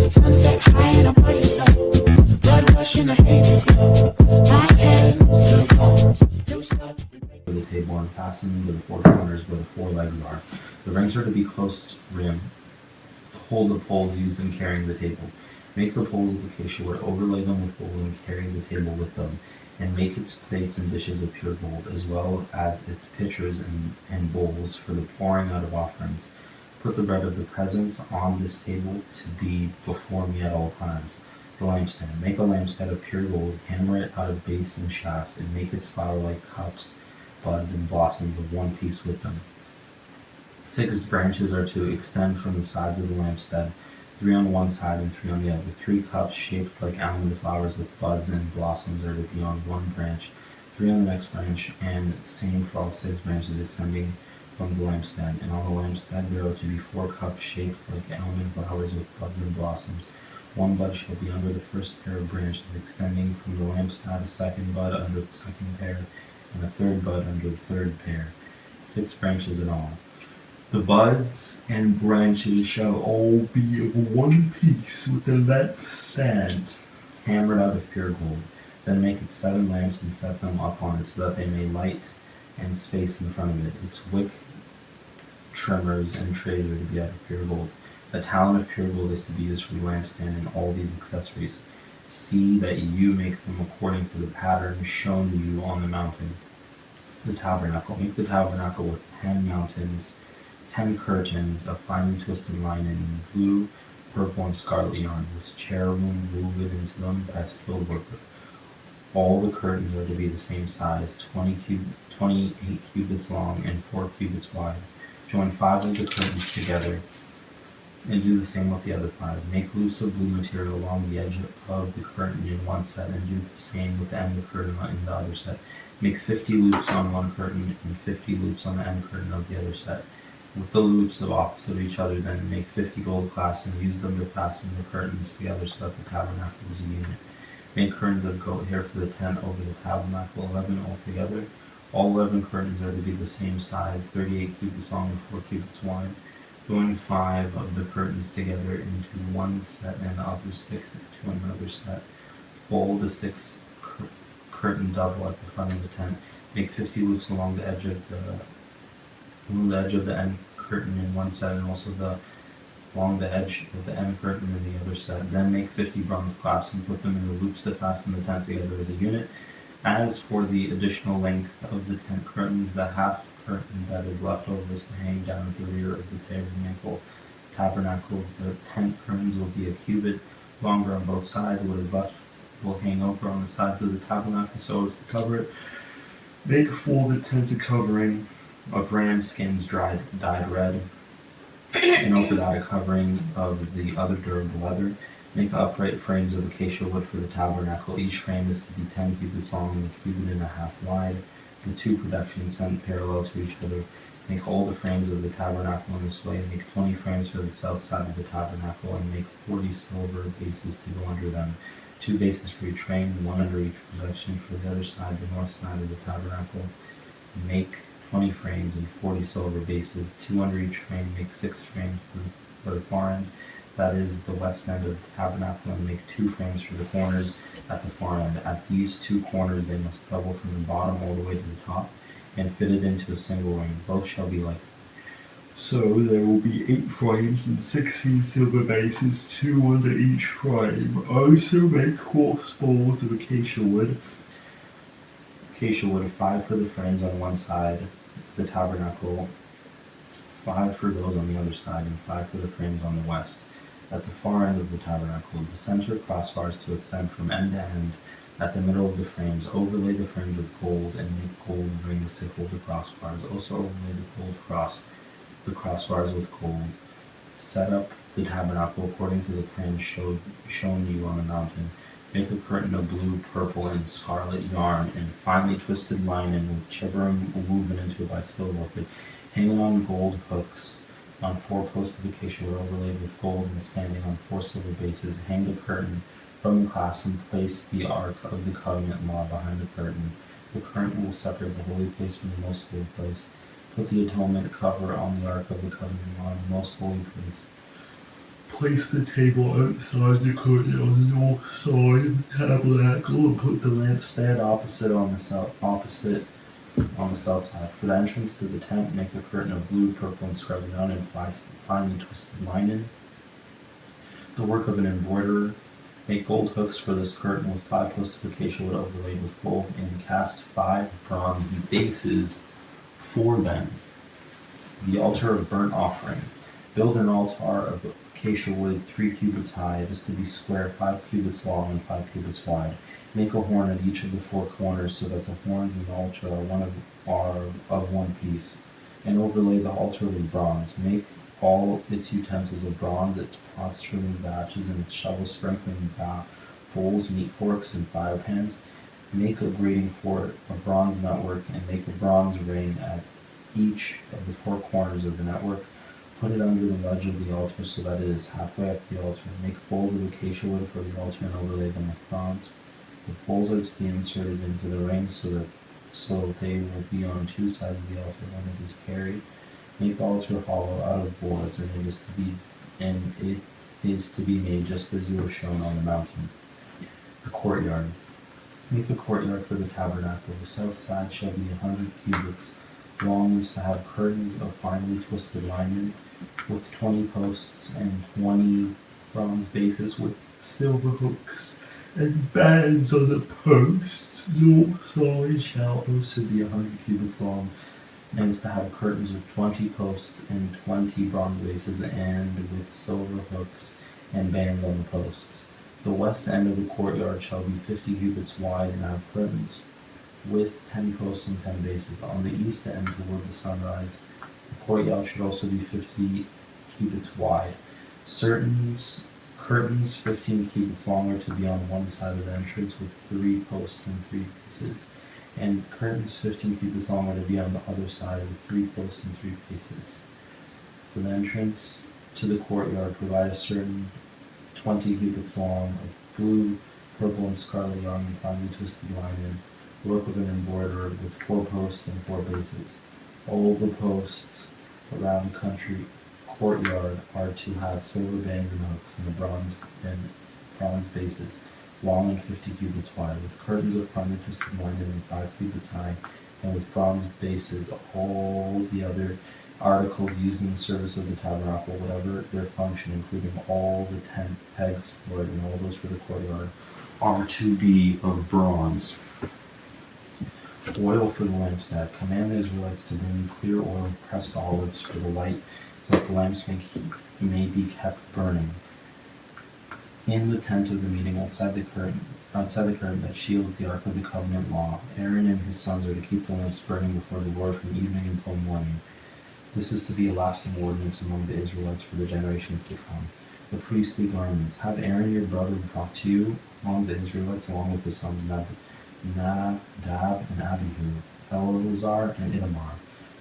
Sunset high and I'm by your side. Blood rush in a hazy glow. My hands to the bones. You stop. For the table and fasten them to the four corners where the four legs are. The rings are to be close rim. Hold the poles used in carrying the table. Make the poles of acacia wood, overlay them with gold, and carry the table with them, and make its plates and dishes of pure gold, as well as its pitchers and bowls for the pouring out of offerings. Put the bread of the presence on this table to be before me at all times. The lampstand. Make a lampstand of pure gold, hammer it out of base and shaft, and make its flower-like cups, buds, and blossoms of one piece with them. 6 branches are to extend from the sides of the lampstand, 3 on one side and 3 on the other. 3 cups shaped like almond flowers with buds and blossoms are to be on one branch, 3 on the next branch, and same for all 6 branches extending from the lampstand. And on the lampstand there are to be 4 cups shaped like almond flowers with buds and blossoms. 1 bud shall be under the first pair of branches extending from the lampstand, a 2nd bud under the 2nd pair, and a 3rd bud under the 3rd pair. 6 branches in all. The buds and branches shall all be of one piece with the lampstand hammered out of pure gold. Then make it 7 lamps and set them up on it so that they may light and space in front of it. Its wick, trimmers, and trays are to be out of pure gold. A talent of pure gold is to be used for the lampstand and all these accessories. See that you make them according to the pattern shown you on the mountain. The tabernacle. Make the tabernacle with 10 mountains, 10 curtains of finely twisted linen in blue, purple, and scarlet yarn, with cherubim woven into them by skilled worker. All the curtains are to be the same size, 28 cubits long and 4 cubits wide. Join 5 of the curtains together and do the same with the other 5. Make loops of blue material along the edge of the curtain in one set and do the same with the end of the curtain in the other set. Make 50 loops on one curtain and 50 loops on the end curtain of the other set. With the loops of opposite each other, then make 50 gold clasps and use them to fasten the curtains together so that the tabernacle is a unit. Make curtains of goat hair for the tent over the tabernacle, 11 altogether. All 11 curtains are to be the same size, 38 cubits long and 4 cubits wide. Join 5 of the curtains together into one set and the other 6 into another set. Fold a 6 curtain double at the front of the tent. Make 50 loops along the edge of the end curtain in one set and also along the edge of the end curtain in the other set. Then make 50 bronze clasps and put them in the loops to fasten the tent together as a unit. As for the additional length of the tent curtain, the half curtain that is left over is to hang down at the rear of the tabernacle. The tent curtains will be a cubit longer on both sides. What is left will hang over on the sides of the tabernacle so as to cover it. Make for the tent a covering of ram skins dyed red, and over that a covering of the other durable leather. Make upright frames of acacia wood for the tabernacle. Each frame is to be 10 cubits long and a cubit and a half wide. The 2 projections sent parallel to each other. Make all the frames of the tabernacle in this way. Make 20 frames for the south side of the tabernacle and make 40 silver bases to go under them. 2 bases for each frame, 1 under each projection for the other side, the north side of the tabernacle. Make 20 frames and 40 silver bases, 2 under each frame. Make 6 frames for the far end, that is the west end of the tabernacle, and make 2 frames for the corners at the far end. At these 2 corners they must double from the bottom all the way to the top and fit it into a single ring. Both shall be like. So there will be 8 frames and 16 silver bases, 2 under each frame. Also make crossbars of acacia wood. Acacia wood, 5 for the frames on one side of the tabernacle, 5 for those on the other side, and 5 for the frames on the west. At the far end of the tabernacle, the center crossbars to extend from end to end. At the middle of the frames, overlay the frames with gold and make gold rings to hold the crossbars. Also overlay the crossbars with gold. Set up the tabernacle according to the plan shown you on the mountain. Make a curtain of blue, purple, and scarlet yarn and finely twisted linen with cherubim woven into it by skilled workers. Hang it on gold hooks on 4 posts of acacia wood overlaid with gold and standing on 4 silver bases. Hang the curtain from the clasp and place the ark of the covenant law behind the curtain. The curtain will separate the holy place from the most holy place. Put the atonement cover on the ark of the covenant law in the most holy place. Place the table outside the curtain on the north side of the tabernacle and put the lampstand opposite on the south side. For the entrance to the tent, make a curtain of blue, purple, and scarlet yarn and finely twisted linen. The work of an embroiderer. Make gold hooks for this curtain with 5 posts of acacia wood overlaid with gold, and cast 5 bronze bases for them. The altar of burnt offering. Build an altar of acacia wood 3 cubits high. It is to be square, 5 cubits long, and 5 cubits wide. Make a horn at each of the 4 corners, so that the horns in the altar are of one piece, and overlay the altar with bronze. Make all its utensils of bronze, its pots, trimming batches, and its shovels, sprinkling bowls, meat forks, and fire pans. Make a grating for it, a bronze network, and make a bronze ring at each of the 4 corners of the network. Put it under the ledge of the altar so that it is halfway up the altar. Make bowls of acacia wood for the altar and overlay them with bronze. The bowls are to be inserted into the ring so they will be on 2 sides of the altar when it is carried. Make the altar hollow out of boards, and it is to be made just as you were shown on the mountain. The courtyard. Make a courtyard for the tabernacle. The south side shall be 100 cubits long, and is to have curtains of finely twisted linen, with 20 posts and 20 bronze bases with silver hooks and bands on the posts. North side shall also be 100 cubits long, and is to have curtains of 20 posts and 20 bronze bases, and with silver hooks and bands on the posts. The west end of the courtyard shall be 50 cubits wide and have curtains, with 10 posts and 10 bases. On the east end toward the sunrise, the courtyard should also be 50 cubits wide. Curtains 15 cubits long are to be on one side of the entrance with 3 posts and 3 pieces, and curtains 15 cubits long are to be on the other side with 3 posts and 3 pieces. For the entrance to the courtyard, provide a certain 20 cubits long of blue, purple, and scarlet yarn and finely twisted linen, work of an embroiderer with 4 posts and 4 bases. All the posts around the courtyard are to have silver bands and hooks, and the bronze bases, long and 50 cubits wide, with curtains of finely twisted linen and 5 cubits high, and with bronze bases. All the other articles used in the service of the tabernacle, whatever their function, including all the tent pegs for it and all those for the courtyard, are to be of bronze. Oil for the lampstand. Command the Israelites to bring clear oil and pressed olives for the light, so that the lamps may be kept burning. In the tent of the meeting, outside the curtain that shields the ark of the covenant law, Aaron and his sons are to keep the lamps burning before the Lord from evening until morning. This is to be a lasting ordinance among the Israelites for the generations to come. The priestly garments. Have Aaron your brother brought to you among the Israelites, along with his sons Nadab and Abihu, Eleazar and Ithamar,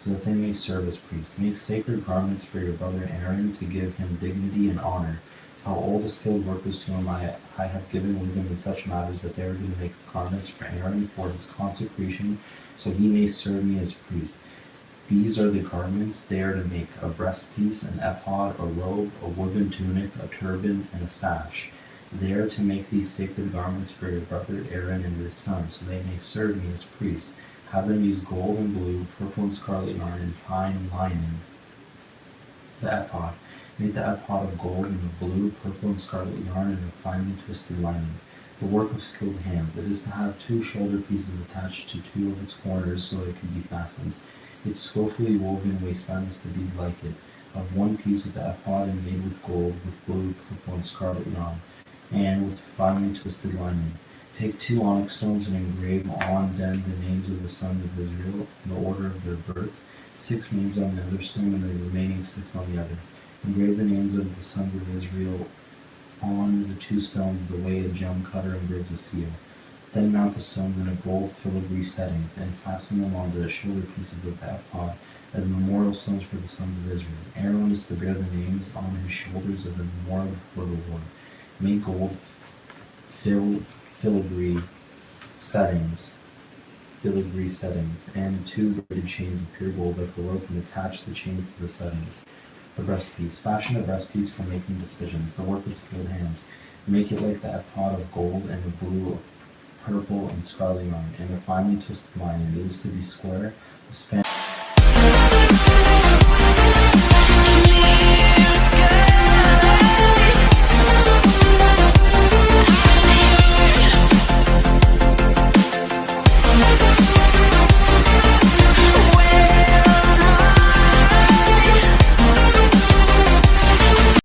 so that they may serve as priests. Make sacred garments for your brother Aaron to give him dignity and honor. Tell all the skilled workers to whom I have given wisdom in such matters that they are going to make garments for Aaron for his consecration, so he may serve me as priest. These are the garments they are to make: a breastpiece, an ephod, a robe, a woven tunic, a turban, and a sash. They are to make these sacred garments for your brother Aaron and his sons, so they may serve me as priests. Have them use gold and blue, purple and scarlet yarn, and fine linen. The ephod. Make the ephod of gold and of blue, purple, and scarlet yarn, and of finely twisted linen. The work of skilled hands. It is to have 2 shoulder pieces attached to 2 of its corners so that it can be fastened. Its skillfully woven waistband is to be like it, of 1 piece of the ephod and made with gold, with blue, purple, and scarlet yarn, and with finely twisted linen. Take 2 onyx stones and engrave on them the names of the sons of Israel in the order of their birth, 6 names on the other stone and the remaining 6 on the other. Engrave the names of the sons of Israel on the 2 stones the way a gem cutter engraves a seal. Then mount the stones in a gold filigree settings, and fasten them onto the shoulder pieces of the ephod as memorial stones for the sons of Israel. Aaron is to bear the names on his shoulders as a memorial before the Lord. Make gold filigree settings, and 2 braided chains of pure gold like a rope, and attach the chains to the settings. The breastpiece. Fashion a breastpiece for making decisions, the work of skilled hands. Make it like the ephod of gold and the blue, purple, and scarlet yarn. In a finely twisted line, it is to be square, the span